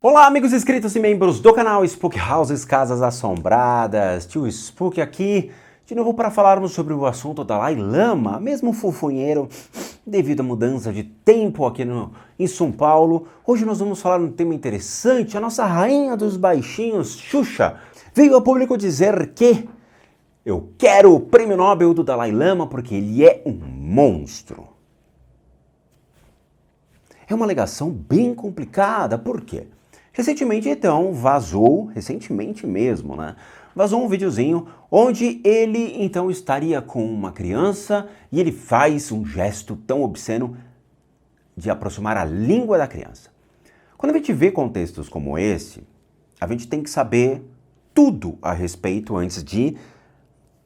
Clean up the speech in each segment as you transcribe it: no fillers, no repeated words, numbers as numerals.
Olá, amigos inscritos e membros do canal Spook Houses Casas Assombradas. Tio Spook aqui, de novo para falarmos sobre o assunto Dalai Lama, mesmo fofonheiro, devido à mudança de tempo aqui em São Paulo. Hoje nós vamos falar um tema interessante. A nossa rainha dos baixinhos, Xuxa, veio ao público dizer que eu quero o prêmio Nobel do Dalai Lama porque ele é um monstro. É uma alegação bem complicada, por quê? Recentemente, então, recentemente mesmo, né? Vazou um videozinho onde ele, então, estaria com uma criança e ele faz um gesto tão obsceno de aproximar a língua da criança. Quando a gente vê contextos como esse, a gente tem que saber tudo a respeito antes de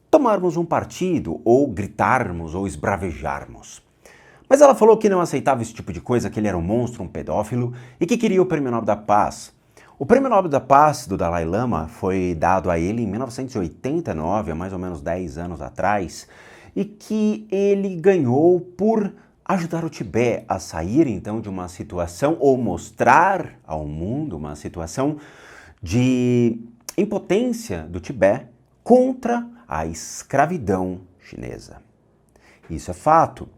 tomarmos um partido, ou gritarmos, ou esbravejarmos. Mas ela falou que não aceitava esse tipo de coisa, que ele era um monstro, um pedófilo, e que queria o Prêmio Nobel da Paz. O Prêmio Nobel da Paz do Dalai Lama foi dado a ele em 1989, há mais ou menos 10 anos atrás, e que ele ganhou por ajudar o Tibete a sair, então, de uma situação, ou mostrar ao mundo uma situação de impotência do Tibete contra a escravidão chinesa. Isso é fato.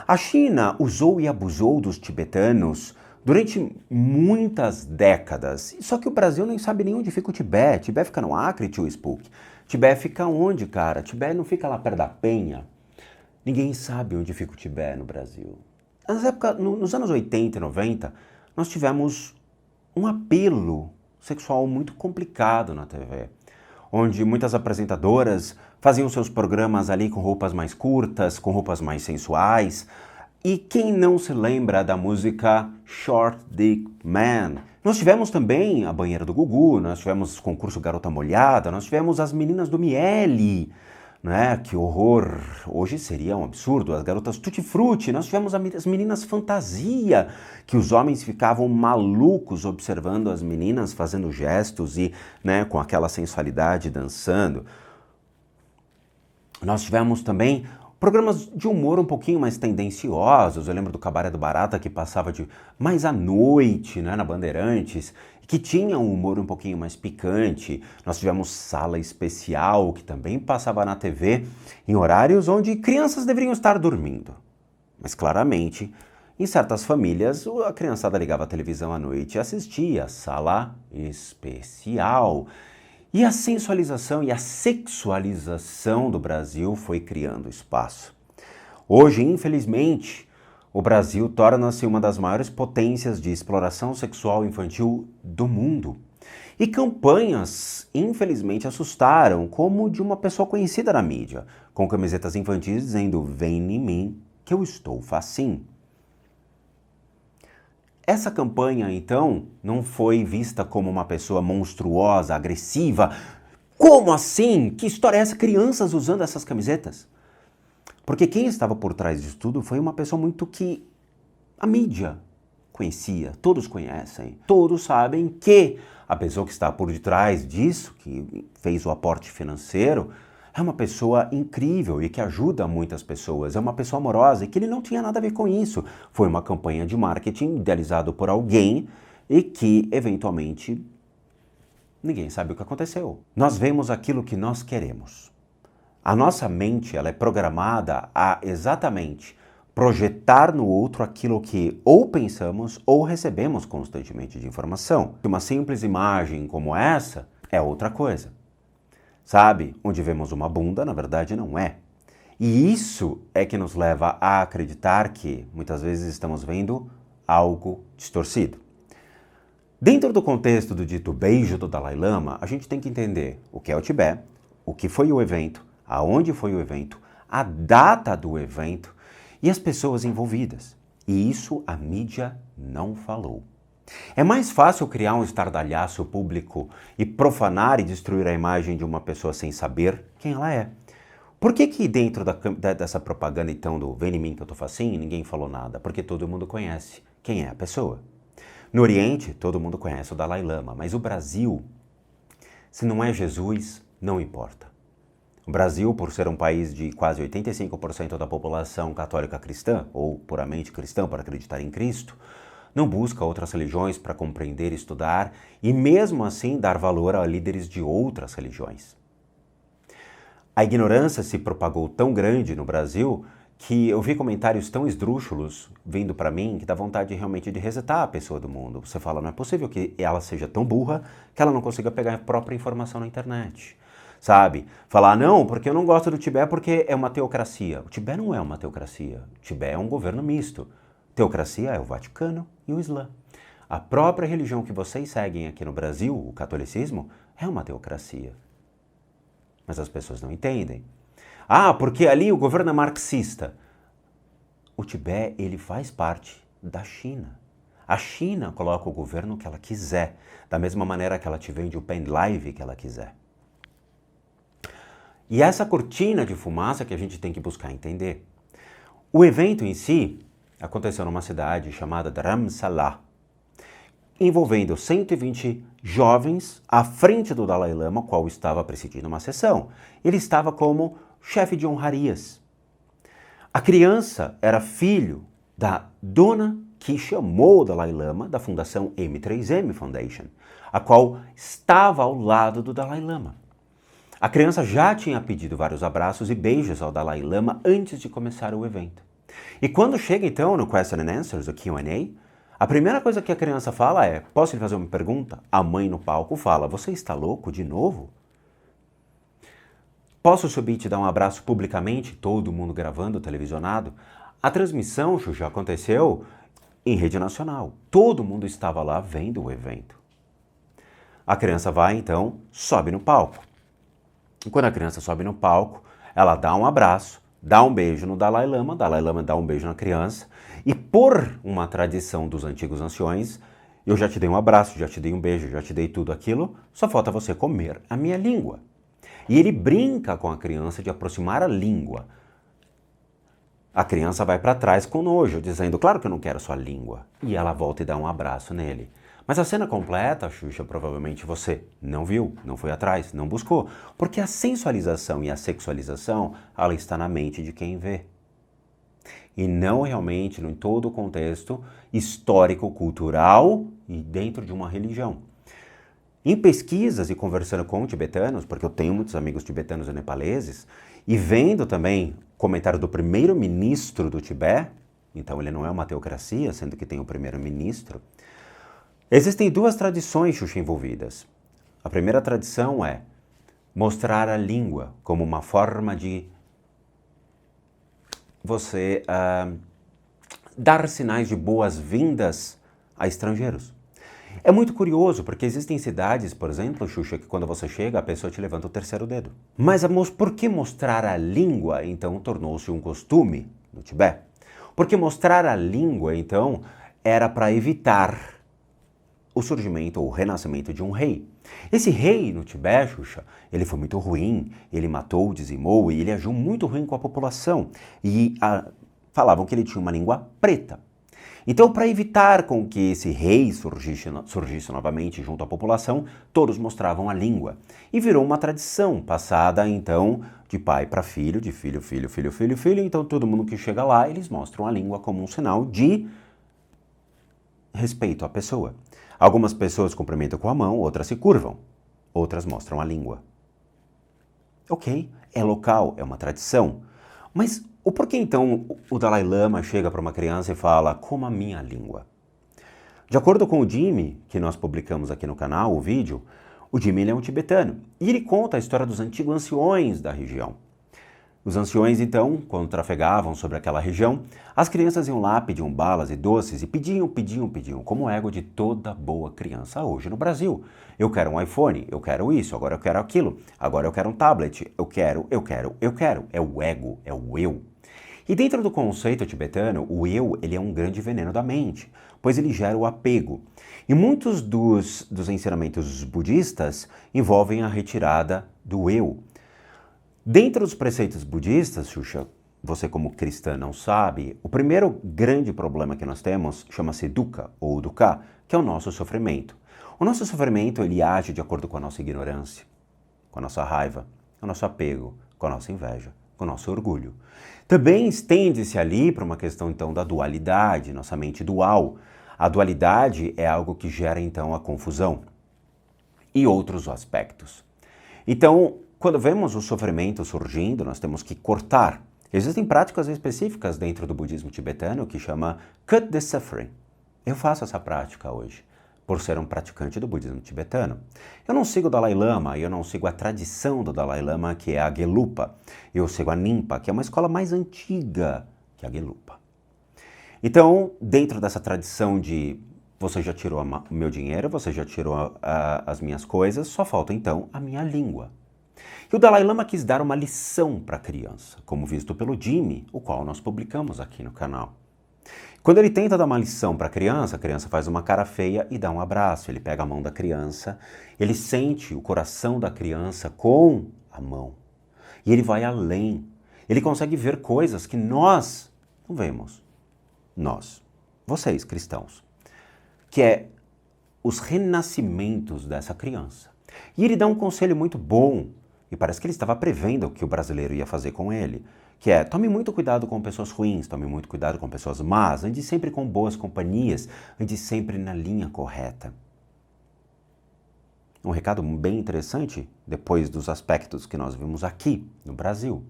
A China usou e abusou dos tibetanos durante muitas décadas. Só que o Brasil nem sabe nem onde fica o Tibete. Tibete fica no Acre, tio Spook. Tibete fica onde, cara? Tibete não fica lá perto da Penha. Ninguém sabe onde fica o Tibete no Brasil. Nos anos 80 e 90, nós tivemos um apelo sexual muito complicado na TV, onde muitas apresentadoras faziam seus programas ali com roupas mais curtas, com roupas mais sensuais. E quem não se lembra da música Short Dick Man? Nós tivemos também a Banheira do Gugu, nós tivemos o concurso Garota Molhada, nós tivemos as meninas do Miele, né? Que horror! Hoje seria um absurdo. As garotas Tutti Frutti, nós tivemos as meninas Fantasia, que os homens ficavam malucos observando as meninas fazendo gestos e, né, com aquela sensualidade dançando. Nós tivemos também programas de humor um pouquinho mais tendenciosos. Eu lembro do Cabaré do Barata, que passava mais à noite, né, na Bandeirantes, que tinha um humor um pouquinho mais picante. Nós tivemos Sala Especial, que também passava na TV, em horários onde crianças deveriam estar dormindo. Mas claramente, em certas famílias, a criançada ligava a televisão à noite e assistia Sala Especial. E a sensualização e a sexualização do Brasil foi criando espaço. Hoje, infelizmente, o Brasil torna-se uma das maiores potências de exploração sexual infantil do mundo. E campanhas, infelizmente, assustaram, como de uma pessoa conhecida na mídia, com camisetas infantis dizendo "Vem em mim, que eu estou facinho". Essa campanha, então, não foi vista como uma pessoa monstruosa, agressiva. Como assim? Que história é essa? Crianças usando essas camisetas? Porque quem estava por trás disso tudo foi uma pessoa muito que a mídia conhecia, todos conhecem. Todos sabem que a pessoa que está por detrás disso, que fez o aporte financeiro, é uma pessoa incrível e que ajuda muitas pessoas. É uma pessoa amorosa e que ele não tinha nada a ver com isso. Foi uma campanha de marketing idealizado por alguém e que, eventualmente, ninguém sabe o que aconteceu. Nós vemos aquilo que nós queremos. A nossa mente, ela é programada a exatamente projetar no outro aquilo que ou pensamos ou recebemos constantemente de informação. Uma simples imagem como essa é outra coisa. Sabe? Onde vemos uma bunda, na verdade não é. E isso é que nos leva a acreditar que, muitas vezes, estamos vendo algo distorcido. Dentro do contexto do dito beijo do Dalai Lama, a gente tem que entender o que é o Tibete, o que foi o evento, aonde foi o evento, a data do evento e as pessoas envolvidas. E isso a mídia não falou. É mais fácil criar um estardalhaço público e profanar e destruir a imagem de uma pessoa sem saber quem ela é. Por que dentro dessa propaganda, então, do "Vem em mim que eu tô facinho", ninguém falou nada? Porque todo mundo conhece quem é a pessoa. No Oriente, todo mundo conhece o Dalai Lama, mas o Brasil, se não é Jesus, não importa. O Brasil, por ser um país de quase 85% da população católica cristã, ou puramente cristã, para acreditar em Cristo, não busca outras religiões para compreender e estudar e mesmo assim dar valor a líderes de outras religiões. A ignorância se propagou tão grande no Brasil que eu vi comentários tão esdrúxulos vindo para mim que dá vontade realmente de resetar a pessoa do mundo. Você fala, não é possível que ela seja tão burra que ela não consiga pegar a própria informação na internet. Sabe? Falar, não, porque eu não gosto do Tibete porque é uma teocracia. O Tibete não é uma teocracia. O Tibete é um governo misto. Teocracia é o Vaticano e o Islã. A própria religião que vocês seguem aqui no Brasil, o catolicismo, é uma teocracia. Mas as pessoas não entendem. Ah, porque ali o governo é marxista. O Tibete, ele faz parte da China. A China coloca o governo que ela quiser, da mesma maneira que ela te vende o pendrive que ela quiser. E essa cortina de fumaça que a gente tem que buscar entender. O evento em si aconteceu numa cidade chamada Dharamsala, envolvendo 120 jovens à frente do Dalai Lama, qual estava presidindo uma sessão. Ele estava como chefe de honrarias. A criança era filho da dona que chamou o Dalai Lama da fundação M3M Foundation, a qual estava ao lado do Dalai Lama. A criança já tinha pedido vários abraços e beijos ao Dalai Lama antes de começar o evento. E quando chega então no Question and Answers, o Q&A, a primeira coisa que a criança fala é, posso lhe fazer uma pergunta? A mãe no palco fala, você está louco de novo? Posso subir e te dar um abraço publicamente, todo mundo gravando, televisionado? A transmissão, Xuxa, aconteceu em rede nacional. Todo mundo estava lá vendo o evento. A criança vai, então, sobe no palco. E quando a criança sobe no palco, ela dá um abraço, dá um beijo no Dalai Lama, o Dalai Lama dá um beijo na criança, e por uma tradição dos antigos anciões, eu já te dei um abraço, já te dei um beijo, já te dei tudo aquilo, só falta você comer a minha língua. E ele brinca com a criança de aproximar a língua. A criança vai para trás com nojo, dizendo, claro que eu não quero sua língua. E ela volta e dá um abraço nele. Mas a cena completa, Xuxa, provavelmente você não viu, não foi atrás, não buscou. Porque a sensualização e a sexualização, ela está na mente de quem vê. E não realmente em todo o contexto histórico, cultural e dentro de uma religião. Em pesquisas e conversando com tibetanos, porque eu tenho muitos amigos tibetanos e nepaleses, e vendo também comentário do primeiro-ministro do Tibete, então ele não é uma teocracia, sendo que tem o primeiro-ministro, existem duas tradições, Xuxa, envolvidas. A primeira tradição é mostrar a língua como uma forma de você dar sinais de boas-vindas a estrangeiros. É muito curioso, porque existem cidades, por exemplo, Xuxa, que quando você chega, a pessoa te levanta o terceiro dedo. Mas por que mostrar a língua, então, tornou-se um costume no Tibete? Porque mostrar a língua, então, era para evitar o surgimento ou o renascimento de um rei. Esse rei no Tibete, Xuxa, ele foi muito ruim, ele matou, dizimou e ele agiu muito ruim com a população. E falavam que ele tinha uma língua preta. Então, para evitar com que esse rei surgisse novamente junto à população, todos mostravam a língua. E virou uma tradição, passada então de pai para filho, de filho, filho, filho, filho, filho. Então, todo mundo que chega lá, eles mostram a língua como um sinal de respeito à pessoa. Algumas pessoas cumprimentam com a mão, outras se curvam, outras mostram a língua. Ok, é local, é uma tradição. Mas o porquê então o Dalai Lama chega para uma criança e fala, coma a minha língua? De acordo com o Jimmy, que nós publicamos aqui no canal, o vídeo, o Jimmy ele é um tibetano. E ele conta a história dos antigos anciões da região. Os anciões, então, quando trafegavam sobre aquela região, as crianças iam lá, pediam balas e doces e pediam, como o ego de toda boa criança hoje no Brasil. Eu quero um iPhone, eu quero isso, agora eu quero aquilo, agora eu quero um tablet, eu quero. É o ego, é o eu. E dentro do conceito tibetano, o eu ele é um grande veneno da mente, pois ele gera o apego. E muitos dos ensinamentos budistas envolvem a retirada do eu. Dentro dos preceitos budistas, Xuxa, você como cristã não sabe, o primeiro grande problema que nós temos chama-se dukkha, ou dukkha, que é o nosso sofrimento. O nosso sofrimento, ele age de acordo com a nossa ignorância, com a nossa raiva, com o nosso apego, com a nossa inveja, com o nosso orgulho. Também estende-se ali para uma questão, então, da dualidade, nossa mente dual. A dualidade é algo que gera então a confusão e outros aspectos. Então, quando vemos o sofrimento surgindo, nós temos que cortar. Existem práticas específicas dentro do budismo tibetano que chama Cut the Suffering. Eu faço essa prática hoje, por ser um praticante do budismo tibetano. Eu não sigo o Dalai Lama, eu não sigo a tradição do Dalai Lama, que é a Gelupa. Eu sigo a Nimpa, que é uma escola mais antiga que a Gelupa. Então, dentro dessa tradição de você já tirou o meu dinheiro, você já tirou as minhas coisas, só falta então a minha língua. E o Dalai Lama quis dar uma lição para a criança, como visto pelo Jimmy, o qual nós publicamos aqui no canal. Quando ele tenta dar uma lição para a criança faz uma cara feia e dá um abraço. Ele pega a mão da criança, ele sente o coração da criança com a mão. E ele vai além. Ele consegue ver coisas que nós não vemos. Nós, vocês cristãos, que é os renascimentos dessa criança. E ele dá um conselho muito bom, e parece que ele estava prevendo o que o brasileiro ia fazer com ele, que é: tome muito cuidado com pessoas ruins, tome muito cuidado com pessoas más, ande sempre com boas companhias, ande sempre na linha correta. Um recado bem interessante, depois dos aspectos que nós vimos aqui no Brasil.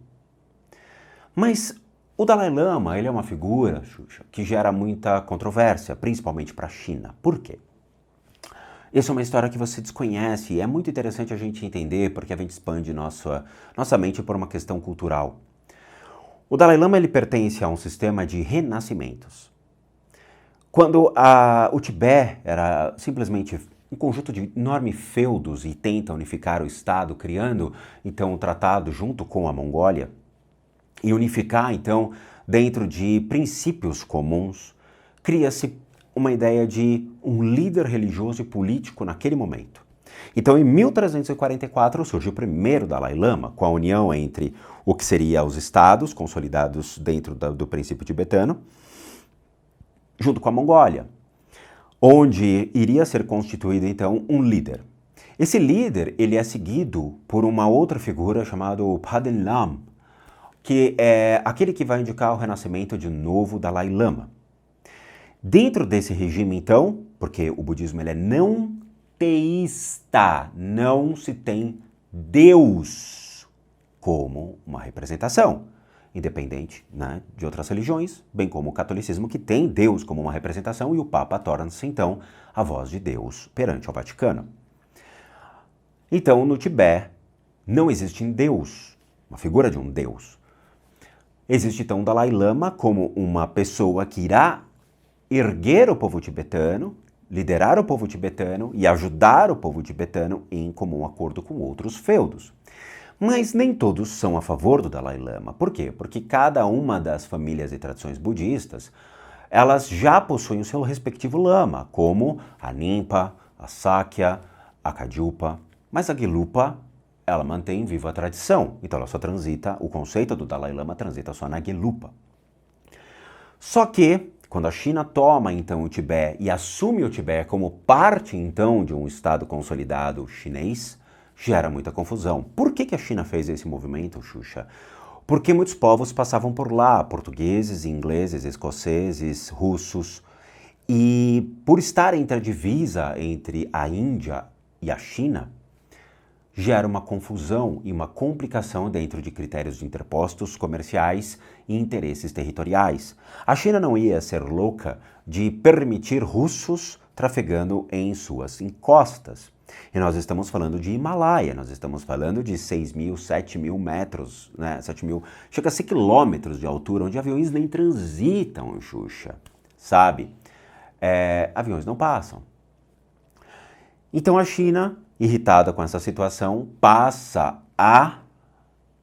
Mas o Dalai Lama, ele é uma figura, Xuxa, que gera muita controvérsia, principalmente para a China. Por quê? Essa é uma história que você desconhece e é muito interessante a gente entender porque a gente expande nossa mente por uma questão cultural. O Dalai Lama ele pertence a um sistema de renascimentos. Quando o Tibete era simplesmente um conjunto de enormes feudos e tenta unificar o Estado, criando então um tratado junto com a Mongólia, e unificar, então, dentro de princípios comuns, cria-se uma ideia de um líder religioso e político naquele momento. Então, em 1344, surge o primeiro Dalai Lama, com a união entre o que seria os estados, consolidados dentro do princípio tibetano, junto com a Mongólia, onde iria ser constituído, então, um líder. Esse líder, ele é seguido por uma outra figura chamada Paden Lam, que é aquele que vai indicar o renascimento de um novo Dalai Lama. Dentro desse regime, então, porque o budismo ele é não teísta, não se tem Deus como uma representação, independente, né, de outras religiões, bem como o catolicismo, que tem Deus como uma representação, e o Papa torna-se, então, a voz de Deus perante o Vaticano. Então, no Tibete, não existe um Deus, uma figura de um Deus. Existe, então, o Dalai Lama como uma pessoa que irá erguer o povo tibetano, liderar o povo tibetano e ajudar o povo tibetano em comum acordo com outros feudos. Mas nem todos são a favor do Dalai Lama. Por quê? Porque cada uma das famílias e tradições budistas, elas já possuem o seu respectivo lama, como a Nimpa, a Sakya, a Kadjupa, mas a Gelupa, ela mantém viva a tradição, então ela só transita, o conceito do Dalai Lama transita só na Gelupa. Só que, quando a China toma então o Tibete e assume o Tibete como parte então de um Estado consolidado chinês, gera muita confusão. Por que a China fez esse movimento, Xuxa? Porque muitos povos passavam por lá, portugueses, ingleses, escoceses, russos, e por estar entre a divisa entre a Índia e a China, gera uma confusão e uma complicação dentro de critérios de interpostos comerciais e interesses territoriais. A China não ia ser louca de permitir russos trafegando em suas encostas. E nós estamos falando de Himalaia, nós estamos falando de 6.000, 7.000 metros, né? 7.000, chega a ser quilômetros de altura, onde aviões nem transitam, Xuxa, sabe? Aviões não passam. Então a China, irritada com essa situação, passa a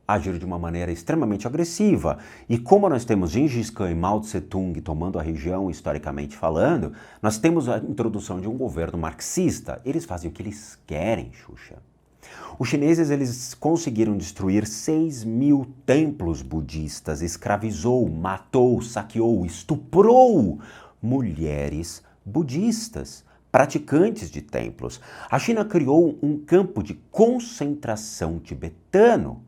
agir de uma maneira extremamente agressiva. E como nós temos Gengis Khan e Mao Tse-tung tomando a região, historicamente falando, nós temos a introdução de um governo marxista. Eles fazem o que eles querem, Xuxa. Os chineses eles conseguiram destruir 6.000 templos budistas, escravizou, matou, saqueou, estuprou mulheres budistas, praticantes de templos. A China criou um campo de concentração tibetano,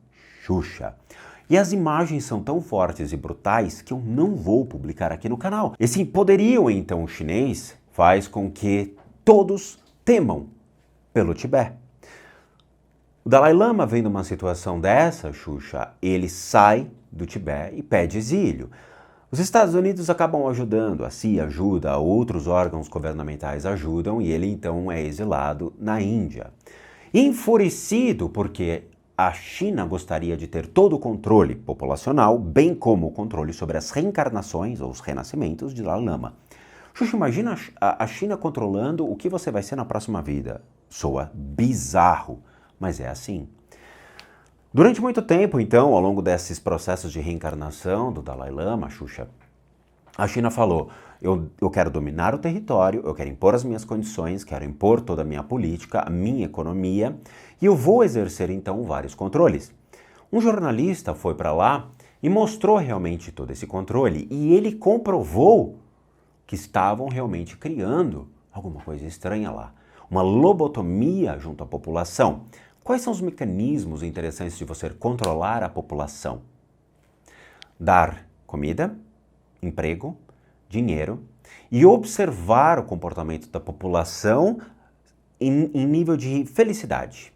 Xuxa. E as imagens são tão fortes e brutais que eu não vou publicar aqui no canal. Esse poderio, então, chinês faz com que todos temam pelo Tibete. O Dalai Lama, vendo uma situação dessa, Xuxa, ele sai do Tibete e pede exílio. Os Estados Unidos acabam ajudando, a CIA ajuda, outros órgãos governamentais ajudam e ele então é exilado na Índia. Enfurecido porque a China gostaria de ter todo o controle populacional, bem como o controle sobre as reencarnações ou os renascimentos de Dalai Lama. Xuxa, imagina a China controlando o que você vai ser na próxima vida. Soa bizarro, mas é assim. Durante muito tempo, então, ao longo desses processos de reencarnação do Dalai Lama, Xuxa, a China falou, eu quero dominar o território, eu quero impor as minhas condições, quero impor toda a minha política, a minha economia, e eu vou exercer, então, vários controles. Um jornalista foi para lá e mostrou realmente todo esse controle, e ele comprovou que estavam realmente criando alguma coisa estranha lá, uma lobotomia junto à população. Quais são os mecanismos interessantes de você controlar a população? Dar comida, emprego, dinheiro e observar o comportamento da população em nível de felicidade.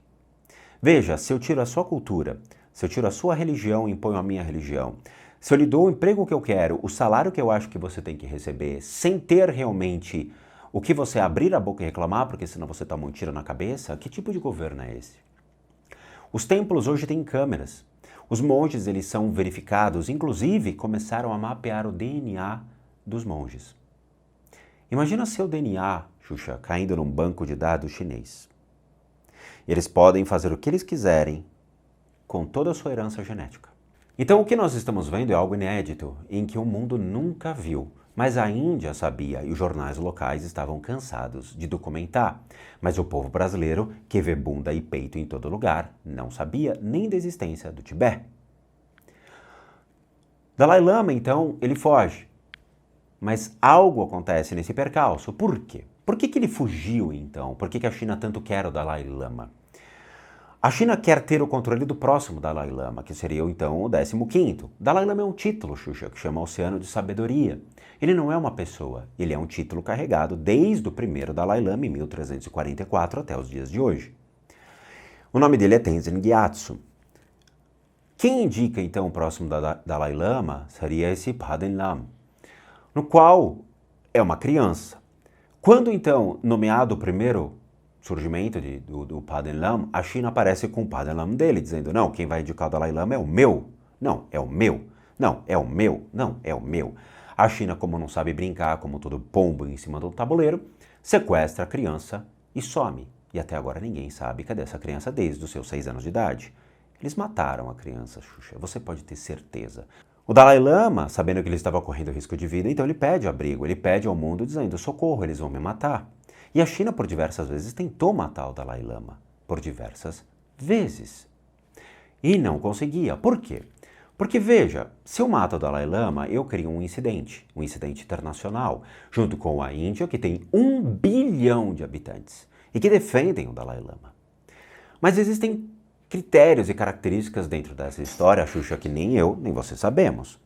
Veja, se eu tiro a sua cultura, se eu tiro a sua religião e imponho a minha religião, se eu lhe dou o emprego que eu quero, o salário que eu acho que você tem que receber, sem ter realmente o que você abrir a boca e reclamar, porque senão você toma um tiro na cabeça, que tipo de governo é esse? Os templos hoje têm câmeras. Os monges, eles são verificados, inclusive começaram a mapear o DNA dos monges. Imagina seu DNA, Xuxa, caindo num banco de dados chinês. Eles podem fazer o que eles quiserem com toda a sua herança genética. Então o que nós estamos vendo é algo inédito, em que o mundo nunca viu. Mas a Índia sabia e os jornais locais estavam cansados de documentar. Mas o povo brasileiro, que vê bunda e peito em todo lugar, não sabia nem da existência do Tibete. Dalai Lama, então, ele foge. Mas algo acontece nesse percalço. Por quê? Por que ele fugiu, então? Por que a China tanto quer o Dalai Lama? A China quer ter o controle do próximo Dalai Lama, que seria então o 15º. Dalai Lama é um título, Xuxa, que chama Oceano de Sabedoria. Ele não é uma pessoa, ele é um título carregado desde o primeiro Dalai Lama, em 1344, até os dias de hoje. O nome dele é Tenzin Gyatso. Quem indica então o próximo Dalai Lama seria esse Paden Lam, no qual é uma criança. Quando então nomeado o primeiro surgimento do Paden Lam, a China aparece com o Paden Lam dele, dizendo, não, quem vai indicar o Dalai Lama é o meu. Não, é o meu. Não, é o meu. Não, é o meu. A China, como não sabe brincar, como todo pombo em cima do tabuleiro, sequestra a criança e some. E até agora ninguém sabe cadê essa criança desde os seus 6 anos de idade. Eles mataram a criança, Xuxa, você pode ter certeza. O Dalai Lama, sabendo que ele estava correndo risco de vida, então ele pede abrigo, ele pede ao mundo dizendo, socorro, eles vão me matar. E a China, por diversas vezes, tentou matar o Dalai Lama. Por diversas vezes. E não conseguia. Por quê? Porque, veja, se eu mato o Dalai Lama, eu crio um incidente internacional, junto com a Índia, que tem 1 bilhão de habitantes, e que defendem o Dalai Lama. Mas existem critérios e características dentro dessa história, Xuxa, que nem eu, nem você sabemos.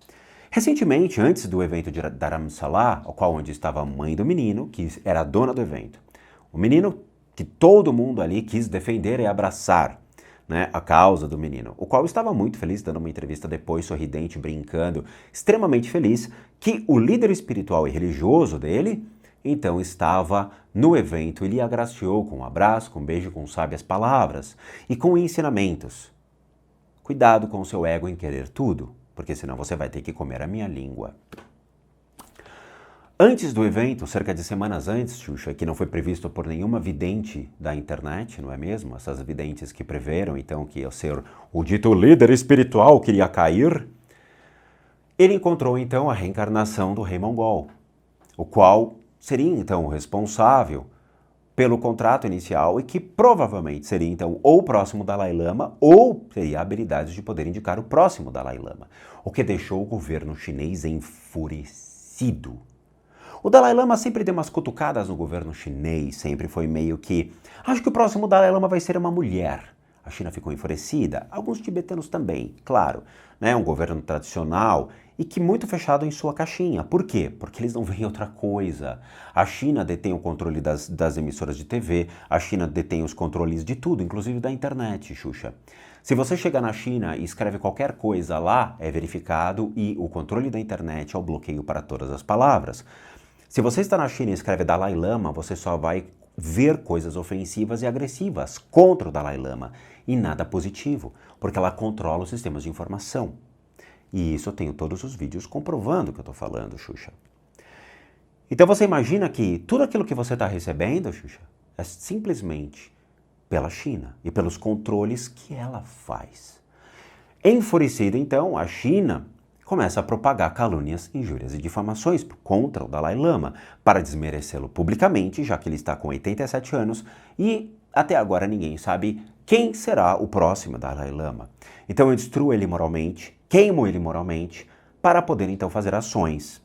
Recentemente, antes do evento de Dharamsala, onde estava a mãe do menino, que era a dona do evento, o menino que todo mundo ali quis defender e abraçar, né, a causa do menino, o qual estava muito feliz, dando uma entrevista depois, sorridente, brincando, extremamente feliz, que o líder espiritual e religioso dele, então estava no evento, ele agraciou com um abraço, com um beijo, com sábias palavras e com ensinamentos. Cuidado com o seu ego em querer tudo, porque senão você vai ter que comer a minha língua. Antes do evento, cerca de semanas antes, Xuxa, que não foi previsto por nenhuma vidente da internet, não é mesmo? Essas videntes que preveram, então, que ia ser o dito líder espiritual que iria cair. Ele encontrou, então, a reencarnação do rei mongol, o qual seria, então, o responsável pelo contrato inicial e que provavelmente seria, então, ou o próximo Dalai Lama ou teria habilidades de poder indicar o próximo Dalai Lama, o que deixou o governo chinês enfurecido. O Dalai Lama sempre deu umas cutucadas no governo chinês, sempre foi meio que, acho que o próximo Dalai Lama vai ser uma mulher. A China ficou enfurecida, alguns tibetanos também, claro, né? Um governo tradicional e que muito fechado em sua caixinha. Por quê? Porque eles não veem outra coisa. A China detém o controle das emissoras de TV, a China detém os controles de tudo, inclusive da internet, Xuxa. Se você chegar na China e escreve qualquer coisa lá, é verificado e o controle da internet é o bloqueio para todas as palavras. Se você está na China e escreve Dalai Lama, você só vai ver coisas ofensivas e agressivas contra o Dalai Lama e nada positivo, porque ela controla os sistemas de informação. E isso eu tenho todos os vídeos comprovando o que eu estou falando, Xuxa. Então você imagina que tudo aquilo que você está recebendo, Xuxa, é simplesmente pela China e pelos controles que ela faz. Enfurecida, então, a China começa a propagar calúnias, injúrias e difamações contra o Dalai Lama para desmerecê-lo publicamente, já que ele está com 87 anos e até agora ninguém sabe quem será o próximo Dalai Lama. Então eu destruo ele moralmente, queimo ele moralmente, para poder então fazer ações.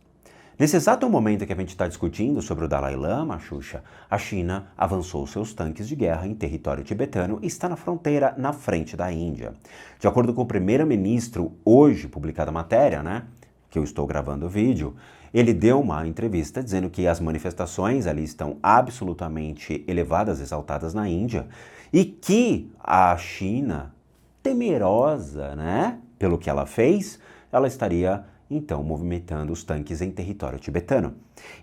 Nesse exato momento que a gente está discutindo sobre o Dalai Lama, Xuxa, a China avançou seus tanques de guerra em território tibetano e está na fronteira na frente da Índia. De acordo com o primeiro-ministro, hoje publicada a matéria, né, que eu estou gravando o vídeo, ele deu uma entrevista dizendo que as manifestações ali estão absolutamente elevadas, exaltadas na Índia e que a China, temerosa, né, pelo que ela fez, ela estaria então movimentando os tanques em território tibetano.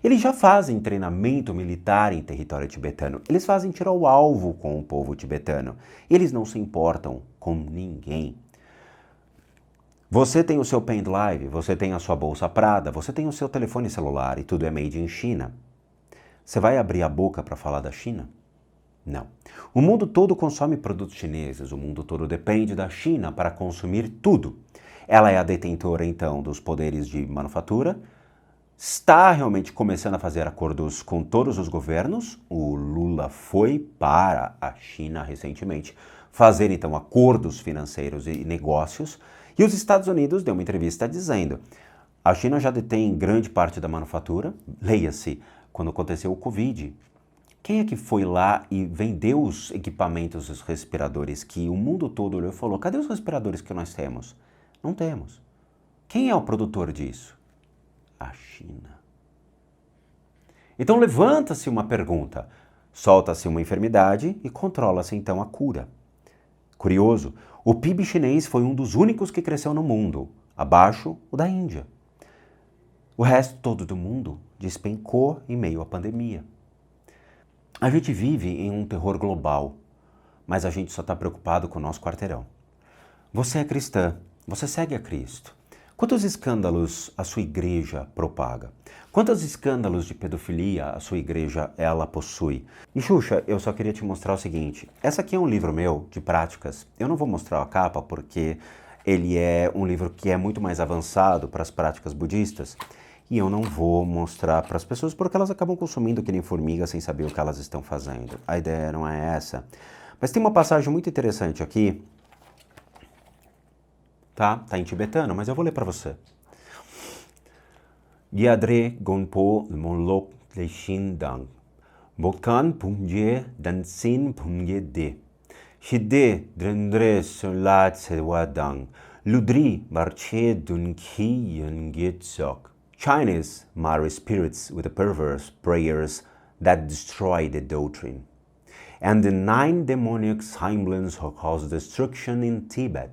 Eles já fazem treinamento militar em território tibetano. Eles fazem tiro ao alvo com o povo tibetano. Eles não se importam com ninguém. Você tem o seu pendrive, você tem a sua bolsa Prada, você tem o seu telefone celular e tudo é made in China. Você vai abrir a boca para falar da China? Não. O mundo todo consome produtos chineses, o mundo todo depende da China para consumir tudo. Ela é a detentora, então, dos poderes de manufatura, está realmente começando a fazer acordos com todos os governos. O Lula foi para a China recentemente fazer, então, acordos financeiros e negócios. E os Estados Unidos deu uma entrevista dizendo: a China já detém grande parte da manufatura, leia-se, quando aconteceu o Covid. Quem é que foi lá e vendeu os equipamentos, os respiradores, que o mundo todo olhou e falou: cadê os respiradores que nós temos? Não temos. Quem é o produtor disso? A China. Então levanta-se uma pergunta, solta-se uma enfermidade e controla-se então a cura. Curioso, o PIB chinês foi um dos únicos que cresceu no mundo, abaixo o da Índia. O resto todo do mundo despencou em meio à pandemia. A gente vive em um terror global, mas a gente só está preocupado com o nosso quarteirão. Você é cristã, você segue a Cristo. Quantos escândalos a sua igreja propaga? Quantos escândalos de pedofilia a sua igreja ela possui? E Xuxa, eu só queria te mostrar o seguinte. Essa aqui é um livro meu de práticas. Eu não vou mostrar a capa porque ele é um livro que é muito mais avançado para as práticas budistas. E eu não vou mostrar para as pessoas porque elas acabam consumindo que nem formiga sem saber o que elas estão fazendo. A ideia não é essa. Mas tem uma passagem muito interessante aqui. Tá em tibetano, mas eu vou ler para você. Gyadre gonpo monlok leishin dang. Bokan pungye dansin pungye de. Shide drendre solat sewadang. Ludri marche dunki yengetsok. Chinese marry spirits with the perverse prayers that destroy the doctrine. And the 9 demoniac semblance who cause destruction in Tibet.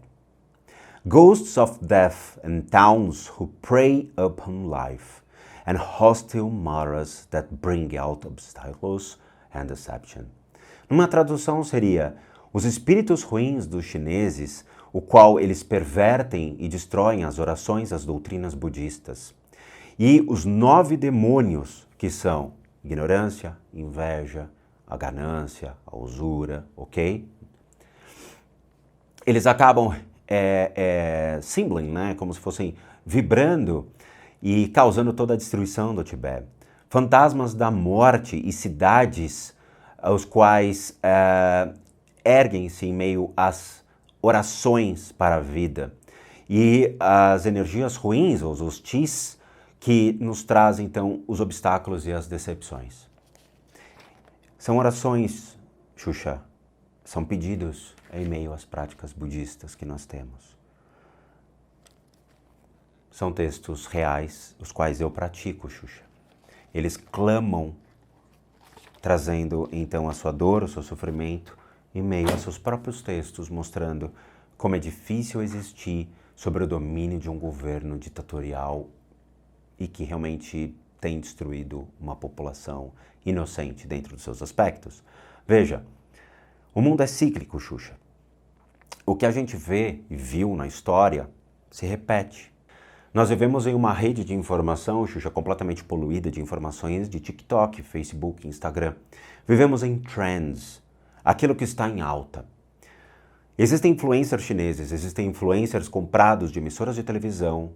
Ghosts of death and towns who prey upon life, and hostile maras that bring out obstacles and deception. Numa tradução seria, os espíritos ruins dos chineses, o qual eles pervertem e destroem as orações, as doutrinas budistas. E os 9 demônios, que são ignorância, inveja, a ganância, a usura, ok? Eles acabam symboling, né? Como se fossem vibrando e causando toda a destruição do Tibete. Fantasmas da morte e cidades os quais erguem-se em meio às orações para a vida. E as energias ruins, os Tis, que nos trazem então os obstáculos e as decepções. São orações, Xuxa, são pedidos em meio às práticas budistas que nós temos. São textos reais, os quais eu pratico, Xuxa. Eles clamam, trazendo então a sua dor, o seu sofrimento, em meio a seus próprios textos, mostrando como é difícil existir sobre o domínio de um governo ditatorial e que realmente tem destruído uma população inocente dentro dos seus aspectos. Veja, o mundo é cíclico, Xuxa. O que a gente vê e viu na história se repete. Nós vivemos em uma rede de informação, Xuxa, completamente poluída de informações de TikTok, Facebook, Instagram. Vivemos em trends, aquilo que está em alta. Existem influencers chineses, existem influencers comprados de emissoras de televisão,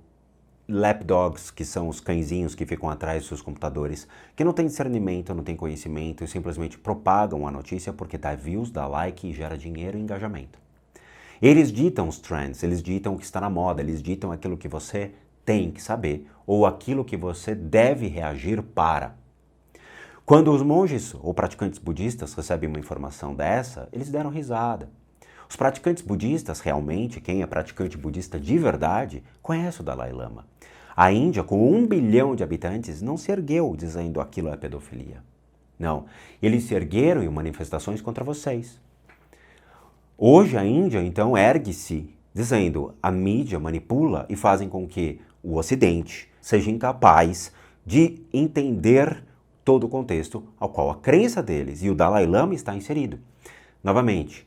lapdogs, que são os cãezinhos que ficam atrás dos seus computadores, que não têm discernimento, não têm conhecimento e simplesmente propagam a notícia porque dá views, dá like e gera dinheiro e engajamento. Eles ditam os trends, eles ditam o que está na moda, eles ditam aquilo que você tem que saber ou aquilo que você deve reagir para. Quando os monges ou praticantes budistas recebem uma informação dessa, eles deram risada. Os praticantes budistas, realmente, quem é praticante budista de verdade, conhece o Dalai Lama. A Índia, com 1 bilhão de habitantes, não se ergueu dizendo aquilo é pedofilia. Não, eles se ergueram em manifestações contra vocês. Hoje a Índia, então, ergue-se dizendo a mídia manipula e fazem com que o Ocidente seja incapaz de entender todo o contexto ao qual a crença deles e o Dalai Lama está inserido. Novamente,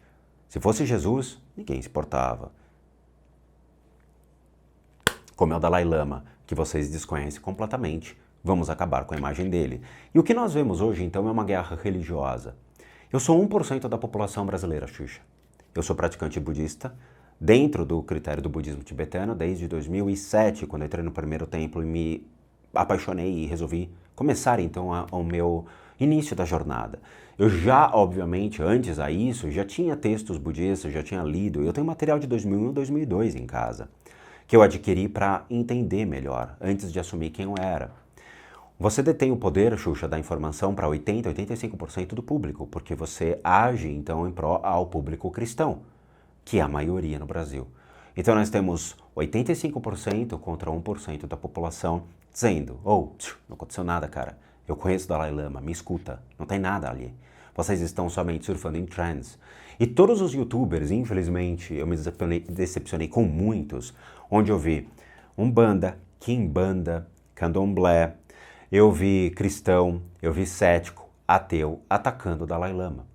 se fosse Jesus, ninguém se importava. Como é o Dalai Lama, que vocês desconhecem completamente, vamos acabar com a imagem dele. E o que nós vemos hoje, então, é uma guerra religiosa. Eu sou 1% da população brasileira, Xuxa. Eu sou praticante budista, dentro do critério do budismo tibetano, desde 2007, quando entrei no primeiro templo e me apaixonei e resolvi começar, então, o meu início da jornada. Eu já, obviamente, antes a isso, já tinha textos budistas, já tinha lido. Eu tenho material de 2001 e 2002 em casa, que eu adquiri para entender melhor, antes de assumir quem eu era. Você detém o poder, Xuxa, da informação para 80%, 85% do público, porque você age, então, em pró ao público cristão, que é a maioria no Brasil. Então nós temos 85% contra 1% da população dizendo, não aconteceu nada, cara. Eu conheço o Dalai Lama, me escuta, não tem nada ali. Vocês estão somente surfando em trends. E todos os youtubers, infelizmente, eu me decepcionei com muitos, onde eu vi Umbanda, Quimbanda, Candomblé, eu vi cristão, eu vi cético, ateu, atacando o Dalai Lama.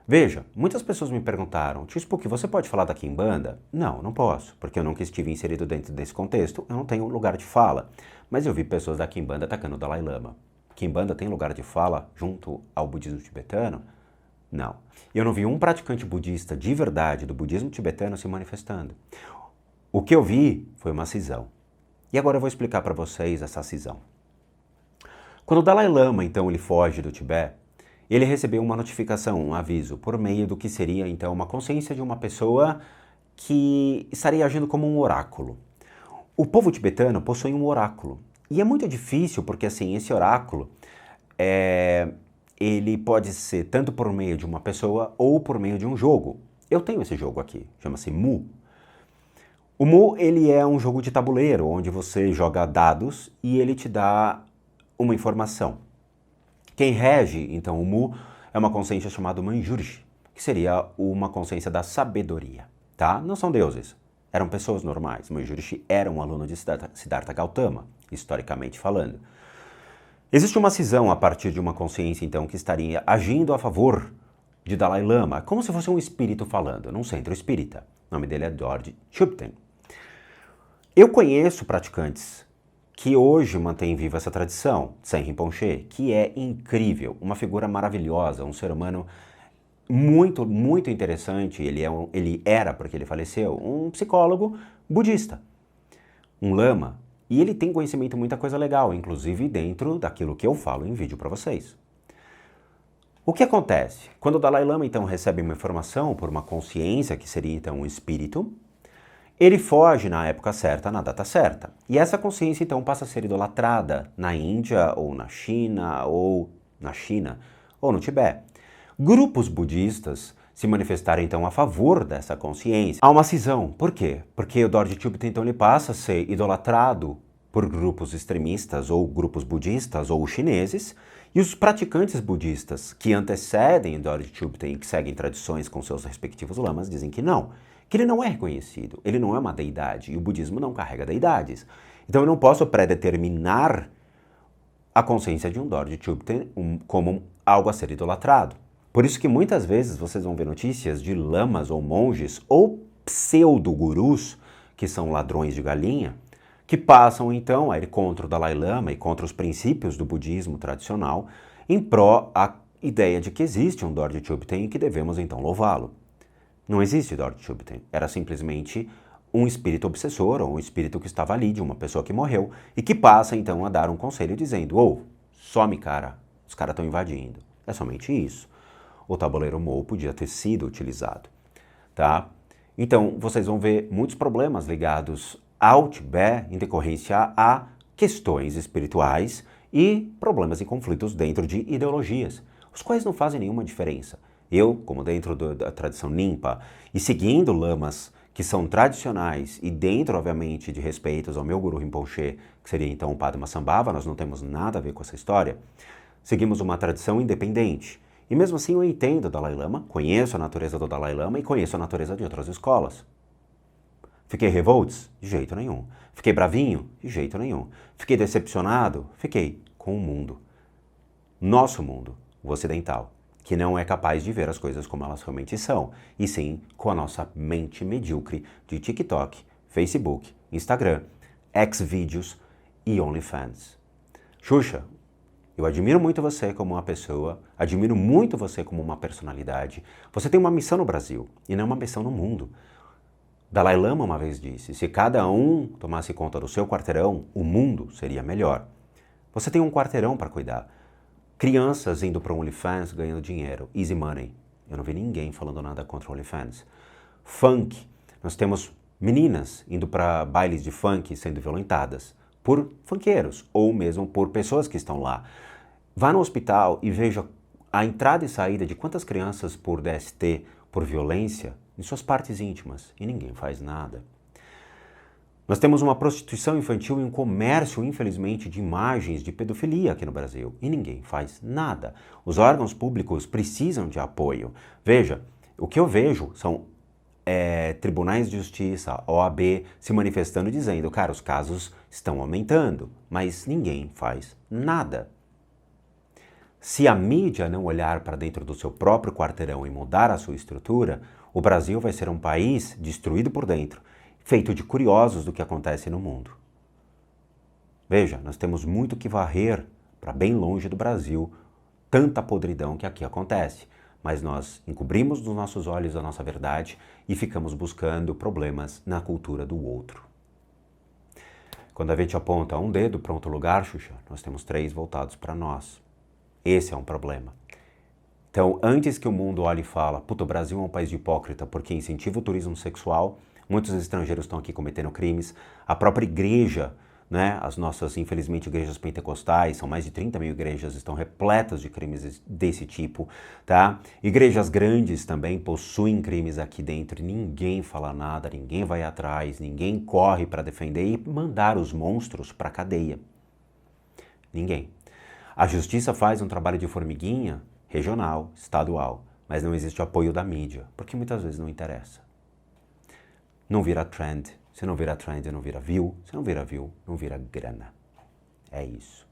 Veja, muitas pessoas me perguntaram, Tio Spook, você pode falar da Quimbanda? Não, não posso, porque eu nunca estive inserido dentro desse contexto, eu não tenho lugar de fala. Mas eu vi pessoas da Quimbanda atacando o Dalai Lama. Quimbanda tem lugar de fala junto ao budismo tibetano? Não. Eu não vi um praticante budista de verdade do budismo tibetano se manifestando. O que eu vi foi uma cisão. E agora eu vou explicar para vocês essa cisão. Quando o Dalai Lama, então, ele foge do Tibete, ele recebeu uma notificação, um aviso, por meio do que seria, então, uma consciência de uma pessoa que estaria agindo como um oráculo. O povo tibetano possui um oráculo. E é muito difícil, porque, assim, esse oráculo, ele pode ser tanto por meio de uma pessoa ou por meio de um jogo. Eu tenho esse jogo aqui, chama-se Mu. O Mu, ele é um jogo de tabuleiro, onde você joga dados e ele te dá uma informação. Quem rege, então, o Mu é uma consciência chamada Manjurji, que seria uma consciência da sabedoria, tá? Não são deuses, eram pessoas normais. Manjurji era um aluno de Siddhartha Gautama, historicamente falando. Existe uma cisão a partir de uma consciência, então, que estaria agindo a favor de Dalai Lama, como se fosse um espírito falando, num centro espírita. O nome dele é Dorje Shugden. Eu conheço praticantes que hoje mantém viva essa tradição, Tsen Rinpoche, que é incrível, uma figura maravilhosa, um ser humano muito, muito interessante. Ele era, porque ele faleceu, um psicólogo budista, um lama, e ele tem conhecimento muita coisa legal, inclusive dentro daquilo que eu falo em vídeo para vocês. O que acontece? Quando o Dalai Lama, então, recebe uma informação por uma consciência, que seria, então, um espírito, ele foge na época certa, na data certa. E essa consciência, então, passa a ser idolatrada na Índia, ou na China, ou no Tibete. Grupos budistas se manifestar então a favor dessa consciência. Há uma cisão. Por quê? Porque o Dorje Shugten então ele passa a ser idolatrado por grupos extremistas ou grupos budistas ou chineses, e os praticantes budistas que antecedem Dorje Shugten e que seguem tradições com seus respectivos lamas dizem que ele não é reconhecido, ele não é uma deidade, e o budismo não carrega deidades. Então eu não posso predeterminar a consciência de um Dorje Shugten como algo a ser idolatrado. Por isso que muitas vezes vocês vão ver notícias de lamas ou monges ou pseudo-gurus, que são ladrões de galinha, que passam então a ir contra o Dalai Lama e contra os princípios do budismo tradicional em pró a ideia de que existe um Dorje Shugten e que devemos então louvá-lo. Não existe Dorje Shugten, era simplesmente um espírito obsessor ou um espírito que estava ali de uma pessoa que morreu e que passa então a dar um conselho dizendo: some cara, os caras estão invadindo. É somente isso. O tabuleiro Mo podia ter sido utilizado, tá? Então, vocês vão ver muitos problemas ligados ao Tibete em decorrência a questões espirituais e problemas e conflitos dentro de ideologias, os quais não fazem nenhuma diferença. Eu, como dentro da tradição Nimpa, e seguindo lamas que são tradicionais e dentro, obviamente, de respeitos ao meu Guru Rinpoche, que seria então o Padmasambhava, nós não temos nada a ver com essa história, seguimos uma tradição independente. E mesmo assim eu entendo o Dalai Lama, conheço a natureza do Dalai Lama e conheço a natureza de outras escolas. Fiquei revoltos? De jeito nenhum. Fiquei bravinho? De jeito nenhum. Fiquei decepcionado? Fiquei com o mundo. Nosso mundo, o ocidental, que não é capaz de ver as coisas como elas realmente são, e sim com a nossa mente medíocre de TikTok, Facebook, Instagram, Xvideos e OnlyFans. Xuxa, eu admiro muito você como uma pessoa, admiro muito você como uma personalidade. Você tem uma missão no Brasil e não uma missão no mundo. Dalai Lama uma vez disse, se cada um tomasse conta do seu quarteirão, o mundo seria melhor. Você tem um quarteirão para cuidar. Crianças indo para o OnlyFans ganhando dinheiro, easy money. Eu não vi ninguém falando nada contra o OnlyFans. Funk, nós temos meninas indo para bailes de funk sendo violentadas por funkeiros ou mesmo por pessoas que estão lá. Vá no hospital e veja a entrada e saída de quantas crianças por DST, por violência, em suas partes íntimas, e ninguém faz nada. Nós temos uma prostituição infantil e um comércio, infelizmente, de imagens de pedofilia aqui no Brasil, e ninguém faz nada. Os órgãos públicos precisam de apoio. Veja, o que eu vejo são tribunais de justiça, OAB, se manifestando dizendo, cara, os casos estão aumentando, mas ninguém faz nada. Se a mídia não olhar para dentro do seu próprio quarteirão e mudar a sua estrutura, o Brasil vai ser um país destruído por dentro, feito de curiosos do que acontece no mundo. Veja, nós temos muito que varrer para bem longe do Brasil, tanta podridão que aqui acontece, mas nós encobrimos nos nossos olhos a nossa verdade e ficamos buscando problemas na cultura do outro. Quando a gente aponta um dedo para outro lugar, Xuxa, nós temos 3 voltados para nós. Esse é um problema. Então, antes que o mundo olhe e fala, puta, o Brasil é um país de hipócrita porque incentiva o turismo sexual, muitos estrangeiros estão aqui cometendo crimes, a própria igreja, né, as nossas, infelizmente, igrejas pentecostais, são mais de 30 mil igrejas, estão repletas de crimes desse tipo, tá? Igrejas grandes também possuem crimes aqui dentro e ninguém fala nada, ninguém vai atrás, ninguém corre para defender e mandar os monstros para a cadeia. Ninguém. A justiça faz um trabalho de formiguinha regional, estadual, mas não existe o apoio da mídia, porque muitas vezes não interessa. Não vira trend, se não vira trend, não vira view, se não vira view, não vira grana. É isso.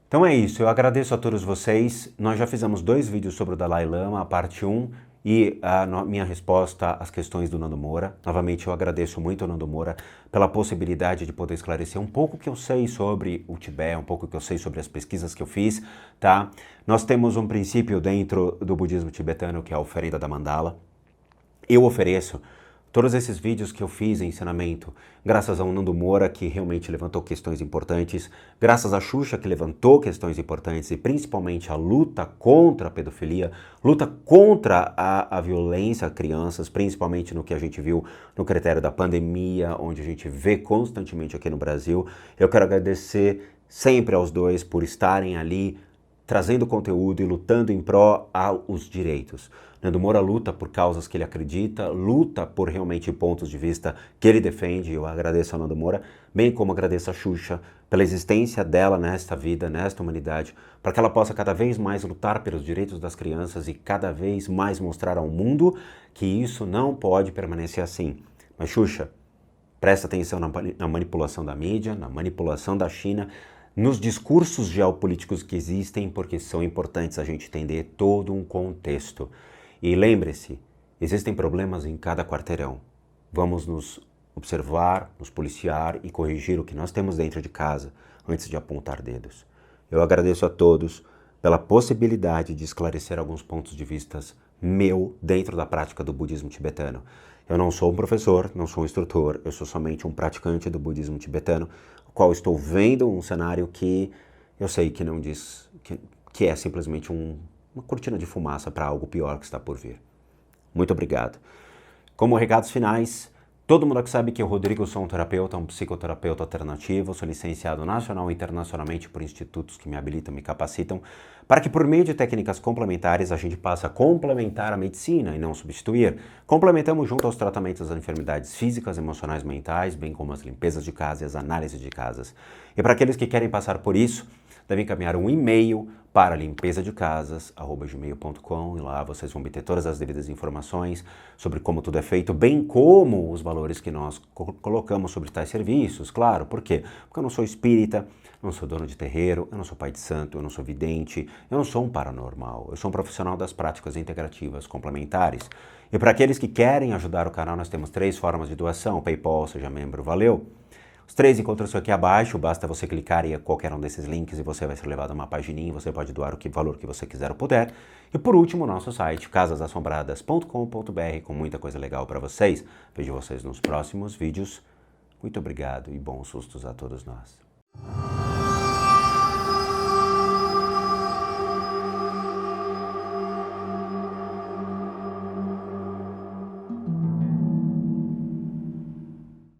Então é isso, eu agradeço a todos vocês. Nós já fizemos 2 vídeos sobre o Dalai Lama, a parte 1 e a minha resposta às questões do Nando Moura. Novamente, eu agradeço muito ao Nando Moura pela possibilidade de poder esclarecer um pouco o que eu sei sobre o Tibete, um pouco o que eu sei sobre as pesquisas que eu fiz, tá? Nós temos um princípio dentro do budismo tibetano que é a oferenda da mandala. Eu ofereço todos esses vídeos que eu fiz em ensinamento, graças ao Nando Moura, que realmente levantou questões importantes, graças a Xuxa, que levantou questões importantes, e principalmente a luta contra a pedofilia, luta contra a violência a crianças, principalmente no que a gente viu no critério da pandemia, onde a gente vê constantemente aqui no Brasil. Eu quero agradecer sempre aos dois por estarem ali trazendo conteúdo e lutando em pró aos direitos. Nando Moura luta por causas que ele acredita, luta por realmente pontos de vista que ele defende. Eu agradeço a Nando Moura, bem como agradeço a Xuxa pela existência dela nesta vida, nesta humanidade, para que ela possa cada vez mais lutar pelos direitos das crianças e cada vez mais mostrar ao mundo que isso não pode permanecer assim. Mas Xuxa, presta atenção na manipulação da mídia, na manipulação da China, nos discursos geopolíticos que existem, porque são importantes a gente entender todo um contexto. E lembre-se, existem problemas em cada quarteirão. Vamos nos observar, nos policiar e corrigir o que nós temos dentro de casa antes de apontar dedos. Eu agradeço a todos pela possibilidade de esclarecer alguns pontos de vista meu dentro da prática do budismo tibetano. Eu não sou um professor, não sou um instrutor, eu sou somente um praticante do budismo tibetano, o qual estou vendo um cenário que eu sei que não diz, que é simplesmente uma cortina de fumaça para algo pior que está por vir. Muito obrigado. Como recados finais, todo mundo aqui sabe que eu, Rodrigo, sou um terapeuta, um psicoterapeuta alternativo, sou licenciado nacional e internacionalmente por institutos que me habilitam, me capacitam, para que por meio de técnicas complementares a gente possa complementar a medicina e não substituir. Complementamos junto aos tratamentos das enfermidades físicas, emocionais, mentais, bem como as limpezas de casa e as análises de casas. E para aqueles que querem passar por isso, devem encaminhar um e-mail para limpezadecasas@gmail.com e lá vocês vão obter todas as devidas informações sobre como tudo é feito, bem como os valores que nós colocamos sobre tais serviços. Claro, por quê? Porque eu não sou espírita, não sou dono de terreiro, eu não sou pai de santo, eu não sou vidente, eu não sou um paranormal, eu sou um profissional das práticas integrativas complementares. E para aqueles que querem ajudar o canal, nós temos 3 formas de doação: PayPal, seja membro, valeu! Os 3 encontram-se aqui abaixo, basta você clicar em qualquer um desses links e você vai ser levado a uma pagininha, você pode doar o valor que você quiser ou puder. E por último, o nosso site, casasassombradas.com.br, com muita coisa legal para vocês. Vejo vocês nos próximos vídeos. Muito obrigado e bons sustos a todos nós.